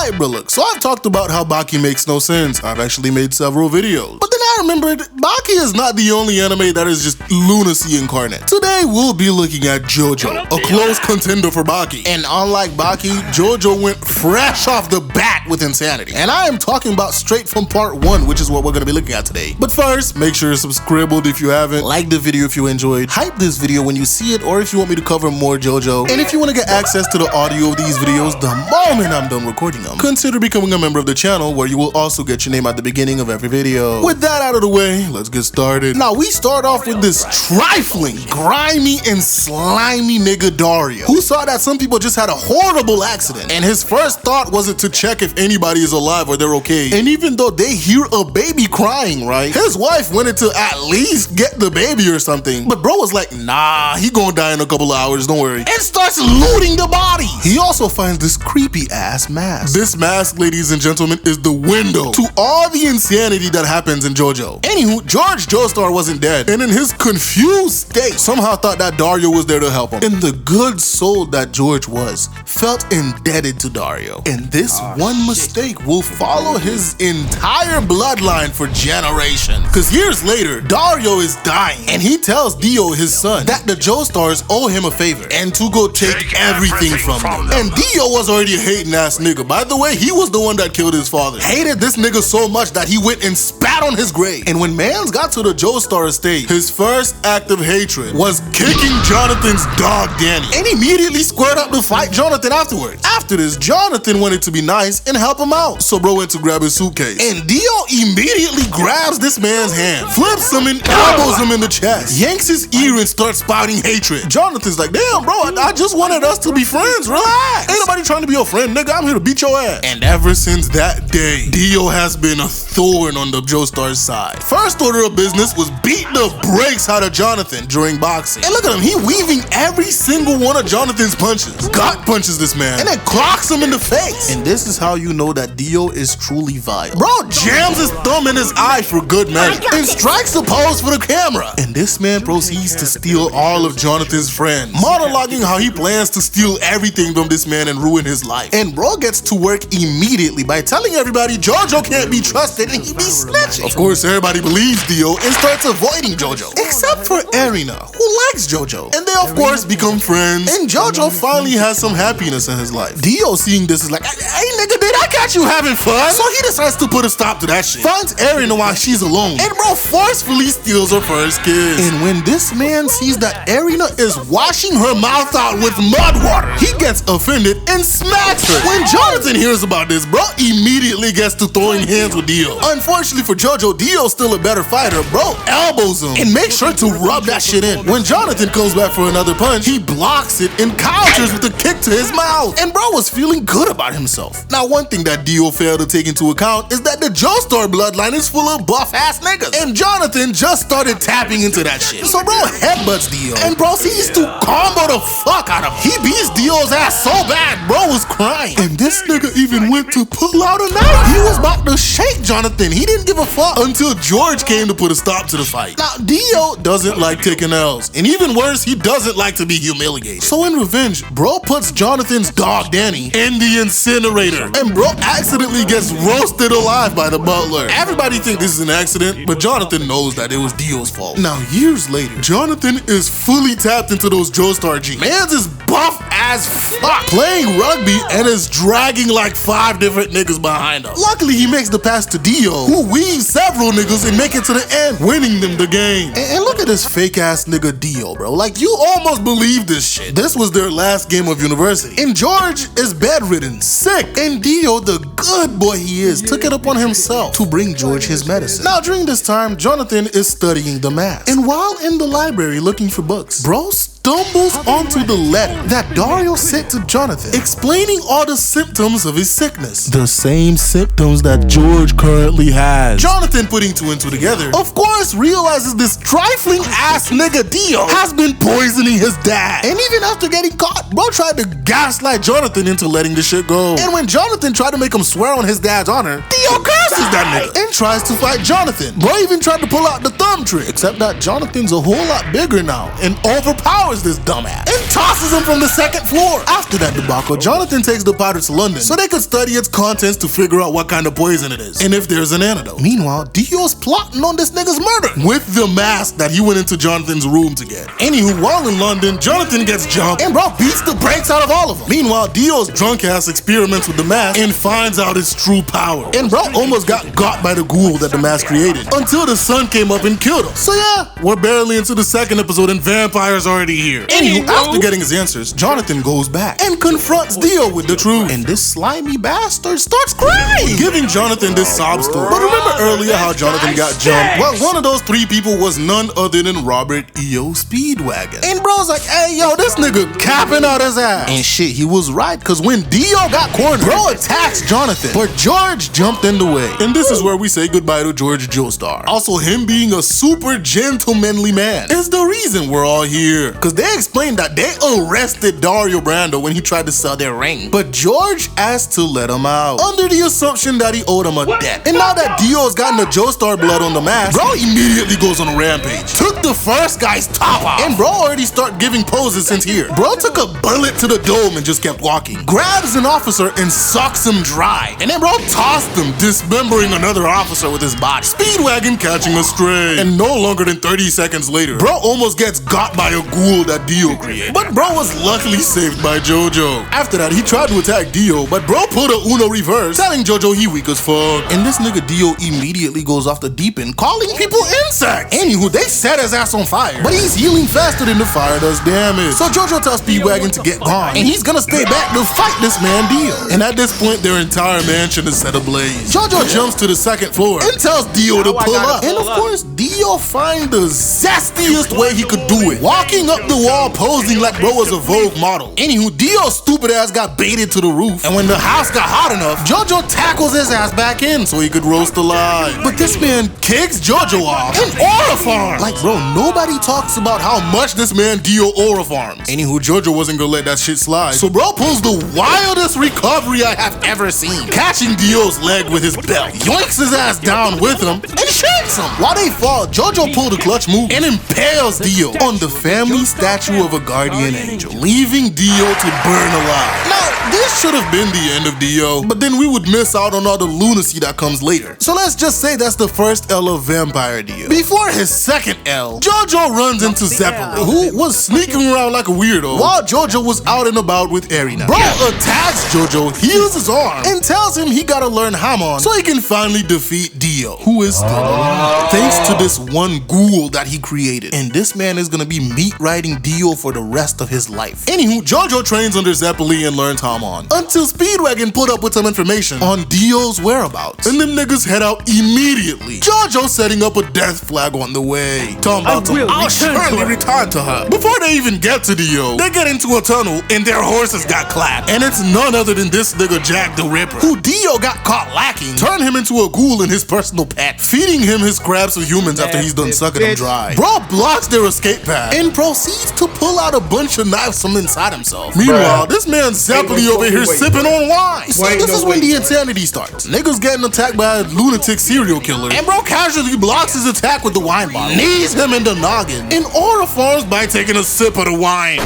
Alright bro, look, so I've talked about how Baki makes no sense. I've actually made several videos. But then I remembered, Baki is not the only anime that is just lunacy incarnate. Today we'll be looking at JoJo, a close contender for Baki. And unlike Baki, JoJo went fresh off the bat with insanity. And I am talking about straight from part 1, which is what we're gonna be looking at today. But first, make sure you're subscribed if you haven't, like the video if you enjoyed, hype this video when you see it, or if you want me to cover more JoJo. And if you want to get access to the audio of these videos the moment I'm done recording them, consider becoming a member of the channel, where you will also get your name at the beginning of every video. With that out of the way, let's get started. Now we start off with this trifling, grimy, and slimy nigga Dario, who saw that some people just had a horrible accident, and his first thought wasn't to check if anybody is alive or they're okay. And even though they hear a baby crying, right, his wife wanted to at least get the baby or something, but bro was like, nah, he gonna die in a couple of hours, don't worry, and starts looting the body. He also finds this creepy ass mask. This mask, ladies and gentlemen, is the window to all the insanity that happens in JoJo. Anywho, George Joestar wasn't dead, and in his confused state, somehow thought that Dario was there to help him. And the good soul that George was, felt indebted to Dario. And this one mistake will follow his entire bloodline for generations. Cause years later, Dario is dying, and he tells Dio, his son, that the Joestars owe him a favor and to go take everything from them. And Dio was already a hating ass nigga. By the way, he was the one that killed his father. Hated this nigga so much that he went and spat on his grave. And when mans got to the Joestar estate, his first act of hatred was kicking Jonathan's dog Danny, and immediately squared up to fight Jonathan afterwards. After this, Jonathan wanted to be nice and help him out, so bro went to grab his suitcase, and Dio immediately grabs this man's hand, flips him and elbows him in the chest, yanks his ear and starts spouting hatred. Jonathan's like, damn bro, I just wanted us to be friends, relax. Ain't nobody trying to be your friend, nigga, I'm here to beat your ass. And ever since that day, Dio has been a thorn on the Joestar's side. First order of business was beat the brakes out of Jonathan during boxing. And look at him, he weaving every single one of Jonathan's punches. Gut punches this man, and then clocks him in the face. And this is how you know that Dio is truly vile. Bro jams his thumb in his eye for good measure, and strikes a pose for the camera. And this man proceeds to steal all of Jonathan's friends, monologuing how he plans to steal everything from this man and ruin his life. And bro gets to work immediately by telling everybody JoJo can't be trusted and he be snitching. Of course, everybody believes Dio and starts avoiding JoJo, except for Erina, who likes JoJo. And they of course become friends, and JoJo finally has some happiness in his life. Dio, seeing this, is like, hey nigga, did I catch you having fun? So he decides to put a stop to that shit. Finds Erina while she's alone, and bro forcefully steals her first kiss. And when this man sees that Erina is washing her mouth out with mud water, he gets offended and smacks her. When Jonathan hears about this, bro immediately gets to throwing hands with Dio. Unfortunately for JoJo, Dio's still a better fighter. Bro elbows him and makes sure to rub that shit in. When Jonathan comes back for another punch, he blocks it and counters with a kick to his mouth. And bro was feeling good about himself. Now one thing that Dio failed to take into account is that the Joestar bloodline is full of buff ass niggas, and Jonathan just started tapping into that shit. So bro headbutts Dio and proceeds to combo the fuck out of him. He beats Dio's ass so bad, bro was crying. And this nigga even went to pull out a knife. He was about to shake Jonathan. He didn't give a fuck until George came to put a stop to the fight. Now Dio doesn't like taking L's, and even worse, he doesn't like to be humiliated. So in revenge, bro puts Jonathan's dog Danny in the incinerator, and bro accidentally gets roasted alive by the butler. Everybody thinks this is an accident, but Jonathan knows that it was Dio's fault. Now years later, Jonathan is fully tapped into those Joestar genes. Mans is buff as fuck, playing rugby, and is dragging like 5 different niggas behind him. Luckily, he makes the pass to Dio, who weaves several niggas and make it to the end, winning them the game. And look at this fake ass nigga Dio, bro. Like, you almost believe this shit. This was their last game of university, and George is bedridden, sick, and Dio, the good boy he is, took it upon himself to bring George his medicine. Now during this time, Jonathan is studying the math, and while in the library looking for books, bro stumbles onto the letter that Dario sent to Jonathan, explaining all the symptoms of his sickness. The same symptoms that George currently has. Jonathan, putting 2 and 2 together, of course realizes this trifling ass nigga Dio has been poisoning his dad. And even after getting caught, bro tried to gaslight Jonathan into letting the shit go. And when Jonathan tried to make him swear on his dad's honor, Dio curses that nigga and tries to fight Jonathan. Bro even tried to pull out the thumb trick, except that Jonathan's a whole lot bigger now and overpowers ignores this dumbass and tosses him from the second floor. After that debacle, Jonathan takes the powder to London so they could study its contents to figure out what kind of poison it is and if there's an antidote. Meanwhile, Dio's plotting on this nigga's murder with the mask that he went into Jonathan's room to get. Anywho, while in London, Jonathan gets jumped and bro beats the brakes out of all of them. Meanwhile, Dio's drunk ass experiments with the mask and finds out its true power. And bro almost got by the ghoul that the mask created until the sun came up and killed him. So yeah, we're barely into the second episode and vampire's already here. Anywho, after getting his answers, Jonathan goes back and confronts Dio with the truth. And this slimy bastard starts crying, giving Jonathan this sob story. But remember earlier how Jonathan got jumped? Well, one of those three people was none other than Robert E.O. Speedwagon. And bro's like, hey yo, this nigga capping out his ass. And shit, he was right, cause when Dio got cornered, bro attacks Jonathan, but George jumped in the way. And this is where we say goodbye to George Joestar. Also, him being a super gentlemanly man is the reason we're all here. Cause they explained that they arrested Dario Brando when he tried to sell their ring, but George asked to let him out under the assumption that he owed him a debt. And now that Dio's gotten the Joestar blood on the mask, bro immediately goes on a rampage. Took the first guy's top off, and bro already start giving poses since here. Bro took a bullet to the dome and just kept walking. Grabs an officer and sucks him dry, and then bro tossed him, dismembering another officer with his body. Speedwagon catching a stray, and no longer than 30 seconds later, bro almost gets got by a ghoul that Dio created. But bro was luckily saved by Jojo. After that, he tried to attack Dio, but bro pulled a Uno reverse, telling Jojo he weak as fuck. And this nigga Dio immediately goes off the deep end, calling people insects. Anywho, they set his ass on fire, but he's healing faster than the fire does damage. So Jojo tells Speedwagon to get gone, and he's gonna stay back to fight this man Dio. And at this point, their entire mansion is set ablaze. Jojo jumps to the second floor and tells Dio to pull up. And of course, Dio finds the zestiest way he could do it, walking up the wall posing like bro was a Vogue model. Anywho, Dio's stupid ass got baited to the roof, and when the house got hot enough, Jojo tackles his ass back in so he could roast alive. But this man kicks Jojo off and aura farms. Like bro, nobody talks about how much this man Dio aura farms. Anywho, Jojo wasn't gonna let that shit slide, so bro pulls the wildest recovery I have ever seen, catching Dio's leg with his belt, yoinks his ass down with him, and shakes him. While they fall, Jojo pulled a clutch move and impales Dio on the family statue of a guardian angel, leaving Dio to burn alive. Now, this should have been the end of Dio, but then we would miss out on all the lunacy that comes later. So let's just say that's the first L of Vampire Dio. Before his second L, Jojo runs into Zeppeli, who was sneaking around like a weirdo while Jojo was out and about with Erina. Bro attacks Jojo, heals his arm, and tells him he gotta learn Hamon so he can finally defeat Dio, who is still alive, thanks to this one ghoul that he created. And this man is gonna be meat riding Dio for the rest of his life. Anywho, Jojo trains under Zeppeli and learns Hamon, until Speedwagon put up with some information on Dio's whereabouts, and them niggas head out immediately. Jojo setting up a death flag on the way. Talking about I'll surely return to her. Before they even get to Dio, they get into a tunnel and their horses got clapped. And it's none other than this nigga Jack the Ripper, who Dio got caught lacking, turned him into a ghoul and his personal pet, feeding him his scraps of humans after he's done sucking them dry. Bro blocks their escape path and proceeds to pull out a bunch of knives from inside himself. Meanwhile, this man Zeppeli over here sipping on wine. See, this is when the insanity starts. Niggas getting attacked by a lunatic serial killer, and bro casually blocks his attack with the wine bottle, knees him in the noggin, and aura farms by taking a sip of the wine.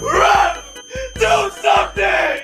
Rap! Do something!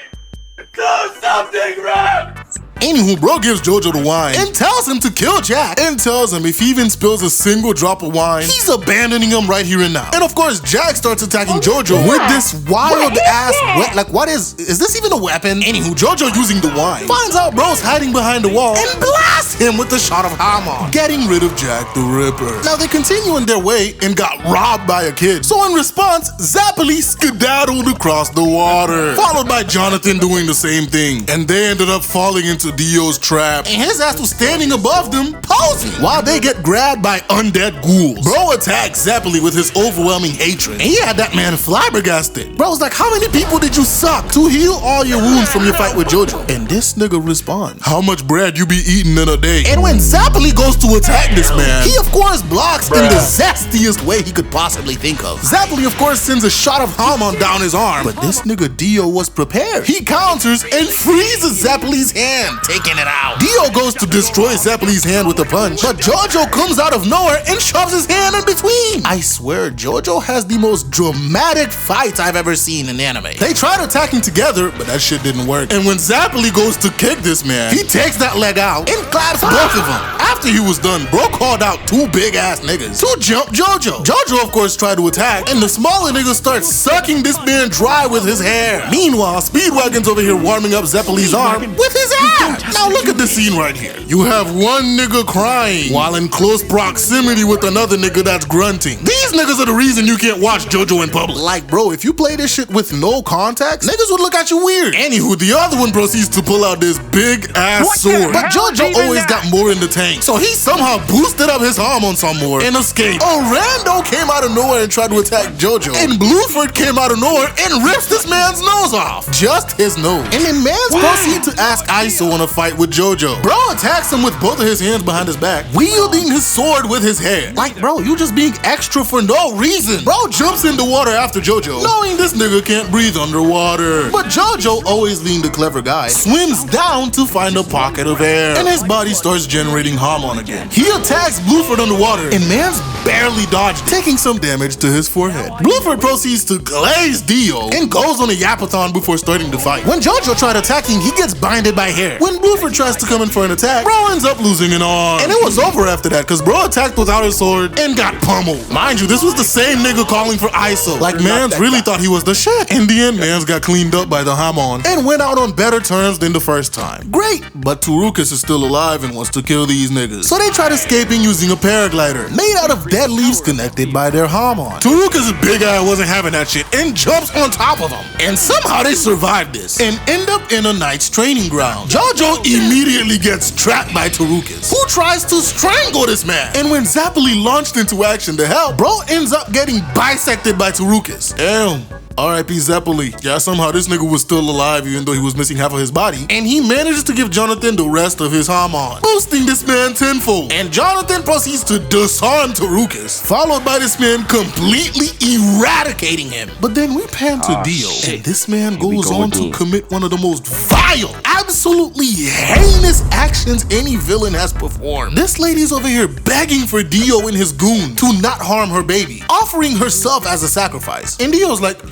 Do something, Rap! Anywho, bro gives Jojo the wine and tells him to kill Jack, and tells him if he even spills a single drop of wine, he's abandoning him right here and now. And of course, Jack starts attacking Jojo with this wild ass like what is this even a weapon? Anywho, Jojo using the wine finds out bro's hiding behind the wall and blasts him with the shot of Hamon, getting rid of Jack the Ripper. Now they continue on their way and got robbed by a kid. So in response, Zeppeli skedaddled across the water, followed by Jonathan doing the same thing. And they ended up falling into Dio's trap, and his ass was standing above them, posing, while they get grabbed by undead ghouls. Bro attacks Zeppeli with his overwhelming hatred, and he had that man flabbergasted. Bro's like, how many people did you suck to heal all your wounds from your fight with Jojo? And this nigga responds, how much bread you be eating in a day? day. And when Zeppeli goes to attack this man, he of course blocks in the zestiest way he could possibly think of. Zeppeli of course sends a shot of Hamon down his arm, but this nigga Dio was prepared. He counters and freezes Zeppeli's hand, taking it out. Dio goes to destroy Zeppeli's hand with a punch, but Jojo comes out of nowhere and shoves his hand in between. I swear, Jojo has the most dramatic fights I've ever seen in anime. They tried attacking together, but that shit didn't work. And when Zeppeli goes to kick this man, he takes that leg out and claps both of them. After he was done, bro called out two big ass niggas to jump Jojo. Jojo of course tried to attack, and the smaller nigga starts sucking this man dry with his hair. Meanwhile, Speedwagon's over here warming up Zeppeli's arm with his ass. Now look at the scene right here. You have one nigga crying while in close proximity with another nigga that's grunting. These niggas are the reason you can't watch Jojo in public. Like, bro, if you play this shit with no context, niggas would look at you weird. Anywho, the other one proceeds to pull out this big ass sword, but Jojo always got more in the tank, so he somehow boosted up his arm on some more and escaped. A rando came out of nowhere and tried to attack Jojo, and Blueford came out of nowhere and rips this man's nose off. Just his nose. And then Mans proceeds to ask Iso on a fight with Jojo. Bro attacks him with both of his hands behind his back, wielding his sword with his hand. Like, bro, you just being extra for no reason. Bro jumps in the water after Jojo, knowing this nigga can't breathe underwater. But Jojo, always being the clever guy, swims down to find a pocket of air, and his body starts generating Hamon again. He attacks Blueford underwater, and Mans barely dodged it, taking some damage to his forehead. Blueford proceeds to glaze Dio and goes on a yapathon before starting to fight. When Jojo tried attacking, he gets binded by hair. When Blueford tries to come in for an attack, bro ends up losing an arm. And it was over after that, cause bro attacked without his sword and got pummeled. Mind you, this was the same nigga calling for Iso. Like, Mans really thought he was the shit. In the end, Mans got cleaned up by the Hamon and went out on better terms than the first time. Great, but Turukas is still alive and wants to kill these niggas. So they tried escaping using a paraglider made out of dead leaves connected by their Hamon. Turukas' big eye wasn't having that shit and jumps on top of them. And somehow they survived this and end up in a knight's training ground. Jojo immediately gets trapped by Turukas, who tries to strangle this man. And when Zeppeli launched into action to help, bro ends up getting bisected by Turukas. Damn. R.I.P. Zeppeli. Yeah, somehow this nigga was still alive even though he was missing half of his body. And he manages to give Jonathan the rest of his Hamon, boosting this man tenfold. And Jonathan proceeds to disarm Turukas, followed by this man completely eradicating him. But then we pan to Dio, and this man goes on to commit one of the most vile, absolutely heinous actions any villain has performed. This lady's over here begging for Dio and his goon to not harm her baby, offering herself as a sacrifice. And Dio's like,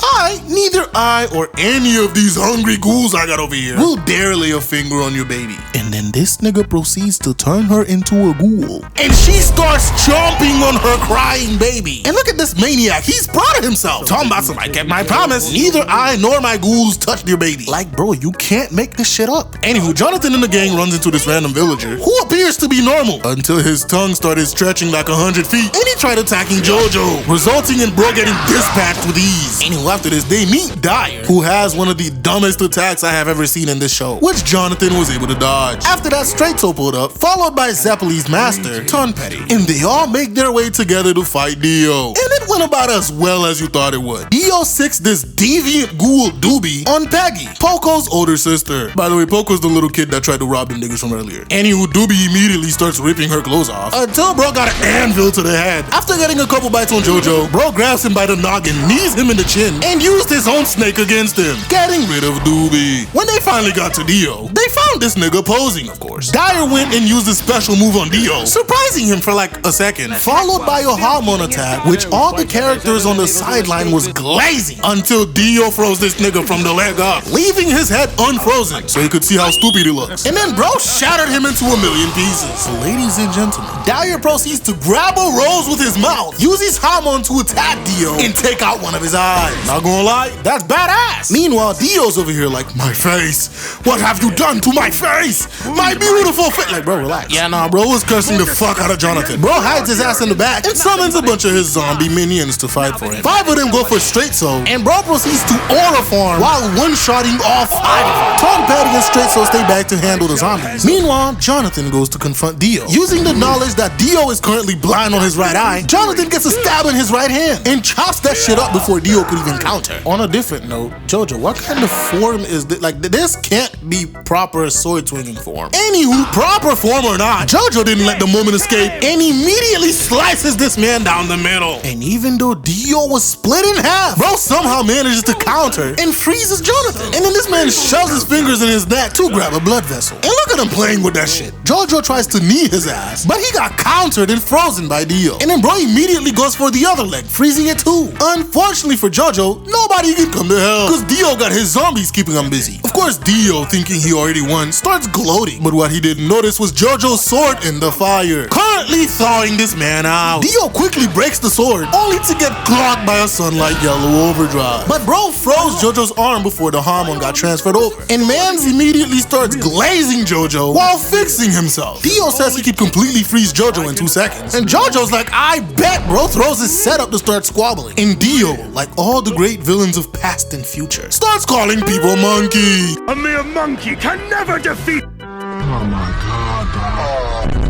neither I or any of these hungry ghouls I got over here will dare lay a finger on your baby. And then this nigga proceeds to turn her into a ghoul, and she starts chomping on her crying baby. And look at this maniac, he's proud of himself. Talking about some, I kept my promise. Neither I nor my ghouls touched your baby. Like, bro, you can't make this shit up. Anywho, Jonathan and the gang runs into this random villager who appears to be normal until his tongue started stretching like 100 feet, and he tried attacking Jojo, resulting in bro getting dispatched with ease. Anywho, after this, they meet Dyer, who has one of the dumbest attacks I have ever seen in this show, which Jonathan was able to dodge. After that, Straightso pulled up, followed by Zeppeli's master, Tunpetty, and they all make their way together to fight Dio. And it went about as well as you thought it would. Dio sicks this deviant ghoul Doobie on Peggy, Poco's older sister. By the way, Poco's the little kid that tried to rob them niggas from earlier. Anywho, Doobie immediately starts ripping her clothes off until bro got an anvil to the head. After getting a couple bites on Jojo, bro grabs him by the noggin, knees him in the chin, and used his own snake against him, getting rid of Doobie. When they finally got to Dio, they found this nigga posing, of course. Dyer went and used a special move on Dio, surprising him for like a second, followed by a Hamon attack, which all the characters on the sideline was glazing until Dio froze this nigga from the leg up, leaving his head unfrozen so he could see how stupid he looks. And then bro shattered him into a million pieces. Ladies and gentlemen, Dyer proceeds to grab a rose with his mouth, use his Hamon to attack Dio, and take out one of his eyes. Not gonna lie, that's badass. Meanwhile, Dio's over here like, my face, what have you done to my face? My beautiful face. Like, bro, relax. Yeah, nah, bro was cursing the fuck out of Jonathan. Bro hides his ass in the back and summons a bunch of his zombie minions to fight for him. 5 of them go for straight soul, and bro proceeds to aura farm while one-shotting all 5 of them. Tom, Patty, and straight soul stay back to handle the zombies. Meanwhile, Jonathan goes to confront Dio. Using the knowledge that Dio is currently blind on his right eye, Jonathan gets a stab in his right hand and chops that shit up before Dio could even counter. On a different note, Jojo, what kind of form is this? Like, this can't be proper sword swinging form. Anywho, proper form or not, Jojo didn't let the moment escape and immediately slices this man down the middle. And even though Dio was split in half, bro somehow manages to counter and freezes Jonathan. And then this man shoves his fingers in his neck to grab a blood vessel. And look at him playing with that shit. Jojo tries to knee his ass, but he got countered and frozen by Dio. And then bro immediately goes for the other leg, freezing it too. Unfortunately for Jojo, nobody can come to help, cause Dio got his zombies keeping him busy. Of course, Dio, thinking he already won, starts gloating. But what he didn't notice was Jojo's sword in the fire, currently thawing this man out. Dio quickly breaks the sword, only to get clocked by a sunlight yellow overdrive. But bro froze Jojo's arm before the hormone got transferred over. And mans immediately starts glazing Jojo while fixing himself. Dio says he could completely freeze Jojo in 2 seconds. And Jojo's like, I bet, bro throws his setup to start squabbling. And Dio, like all the great villains of past and future, starts calling people monkey. A mere monkey can never defeat. Oh my God, bro.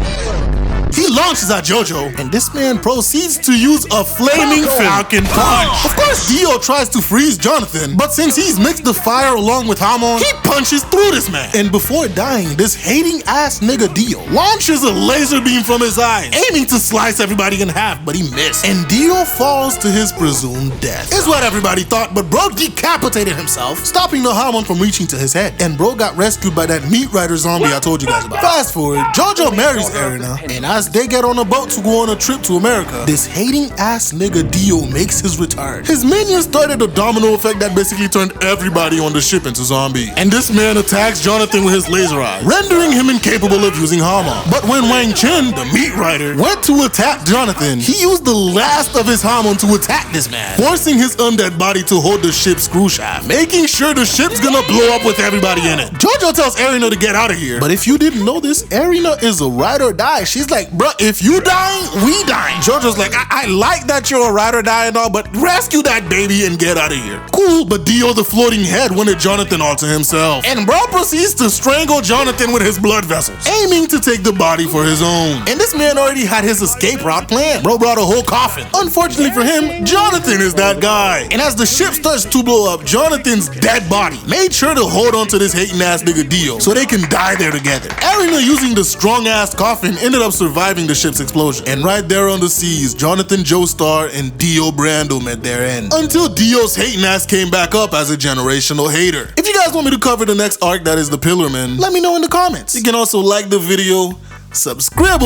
He launches at Jojo, and this man proceeds to use a flaming falcon punch. Of course, Dio tries to freeze Jonathan, but since he's mixed the fire along with Hamon, he punches through this man. And before dying, this hating ass nigga Dio launches a laser beam from his eyes, aiming to slice everybody in half, but he missed. And Dio falls to his presumed death. Is what everybody thought, but bro decapitated himself, stopping the Hamon from reaching to his head. And bro got rescued by that meat rider zombie I told you guys about. Fast forward, Jojo marries Erina, and as they get on a boat to go on a trip to America, this hating ass nigga Dio makes his return. His minions started a domino effect that basically turned everybody on the ship into zombie. And this man attacks Jonathan with his laser eye, rendering him incapable of using Hamon. But when Wang Chen, the meat rider, went to attack Jonathan, he used the last of his Hamon to attack this man, forcing his undead body to hold the ship's screw shaft, making sure the ship's gonna blow up with everybody in it. Jojo tells Erina to get out of here, but if you didn't know this, Erina is a ride or die. She's like, bruh, if you dying, we dying. Jojo's like, I like that you're a ride or die and all, but rescue that baby and get out of here. Cool, but Dio the floating head wanted Jonathan all to himself. And bro proceeds to strangle Jonathan with his blood vessels, aiming to take the body for his own. And this man already had his escape route planned. Bro brought a whole coffin. Unfortunately for him, Jonathan is that guy. And as the ship starts to blow up, Jonathan's dead body made sure to hold on to this hating ass nigga Dio so they can die there together. Erina, using the strong ass coffin, ended up surviving the ship's explosion. And right there on the seas, Jonathan Joestar and Dio Brando met their end, until Dio's hating ass came back up as a generational hater. If you guys want me to cover the next arc, that is the Pillarman, let me know in the comments. You can also like the video, subscribe,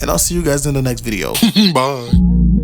and I'll see you guys in the next video. Bye.